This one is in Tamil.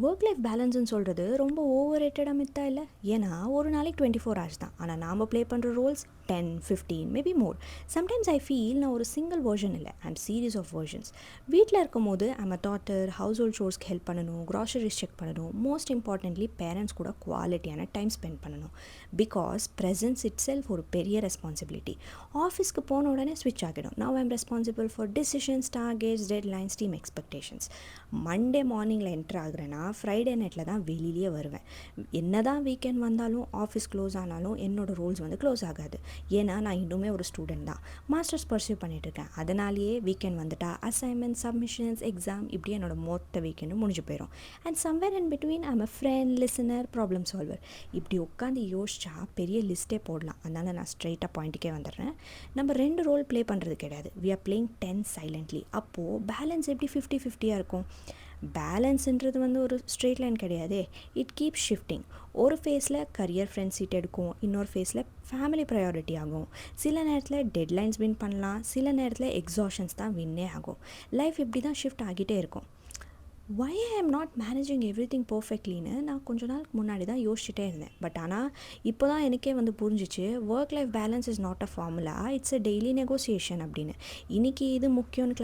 ஒர்க் லைஃப் பேலன்ஸ்னு சொல்கிறது ரொம்ப ஓவர் ரேட்டடாக மித்தா இல்லை. ஏன்னா ஒரு நாளைக்கு 24 hours தான். ஆனால் நாம் ப்ளே பண்ணுற roles 10, 15 maybe more. Sometimes I feel நான் ஒரு சிங்கிள் வெர்ஷன் இல்லை, ஐம் சீரீஸ் ஆஃப் வெர்ஷன்ஸ். வீட்டில் இருக்கும் போது ஐம் அ டாட்டர், ஹவுஸ் ஹோல்ட் ஷோர்ஸ்க்கு ஹெல்ப் பண்ணணும், க்ராசரிஸ் செக் பண்ணணும், மோஸ்ட் இம்பார்ட்டன்ட்லி பேரண்ட்ஸ் கூட குவாலிட்டியான டைம் ஸ்பெண்ட் பண்ணணும். Because presence it self பெரிய ரெஸ்பான்சிபிலிட்டி. ஆஃபீஸ்க்கு போன உடனே ஸ்விட்ச் ஆகிடும். Now I'm responsible for decisions, targets, deadlines, team expectations. Monday மார்னிங்கில் என்ட்ரு ஆகுறேன்னா ஃப்ரைடே நைட்டில் தான் வெளியிலேயே வருவேன். என்ன தான் வீக்கெண்ட் வந்தாலும் ஆஃபீஸ் க்ளோஸ் ஆனாலும் என்னோடய ரோல்ஸ் வந்து க்ளோஸ் ஆகாது. ஏன்னா நான் இன்னுமே ஒரு ஸ்டூடெண்ட் தான், மாஸ்டர்ஸ் பர்சியூ பண்ணிகிட்ருக்கேன். அதனாலேயே வீக்கெண்ட் வந்துட்டா அசைன்மெண்ட், சப்மிஷன்ஸ், எக்ஸாம் இப்படி என்னோடய மொத்த வீக்கெண்டும் முடிஞ்சு போயிடும். And somewhere in between I'm a friend, listener, problem solver. இப்படி உட்காந்து யோசிச்சா பெரிய லிஸ்ட்டே போடலாம். அதனால் நான் ஸ்ட்ரெயிட்டாக பாயிண்ட்டுக்கே வந்துடுறேன். நம்ம 2 ரோல் ப்ளே பண்ணுறது கிடையாது, வி ஆர் பிளேயிங் 10 சைலண்ட்லி. அப்போது பேலன்ஸ் எப்படி 50-50 இருக்கும்? பேலன்ஸுன்றது வந்து ஒரு ஸ்ட்ரெயிட் லைன் கிடையாதே, இட் கீப் ஷிஃப்டிங். ஒரு ஃபேஸில் கரியர் ஃப்ரெண்ட் சீட் எடுக்கும், இன்னொரு ஃபேஸில் ஃபேமிலி ப்ரையாரிட்டி ஆகும். சில நேரத்தில் டெட்லைன்ஸ் வின் பண்ணலாம், சில நேரத்தில் எக்ஸாஷன்ஸ் தான் வின்னே ஆகும். லைஃப் இப்படி தான் ஷிஃப்ட் ஆகிட்டே இருக்கும். Why I am not managing everything பர்ஃபெக்ட்லின்னு நான் கொஞ்ச நாளுக்கு முன்னாடி தான் யோசிச்சுட்டே இருந்தேன். பட் ஆனால் இப்போ தான் எனக்கே வந்து புரிஞ்சிச்சு, work life balance is not a formula, it's a daily negotiation அப்படின்னு. இன்றைக்கி இது முக்கியம்னு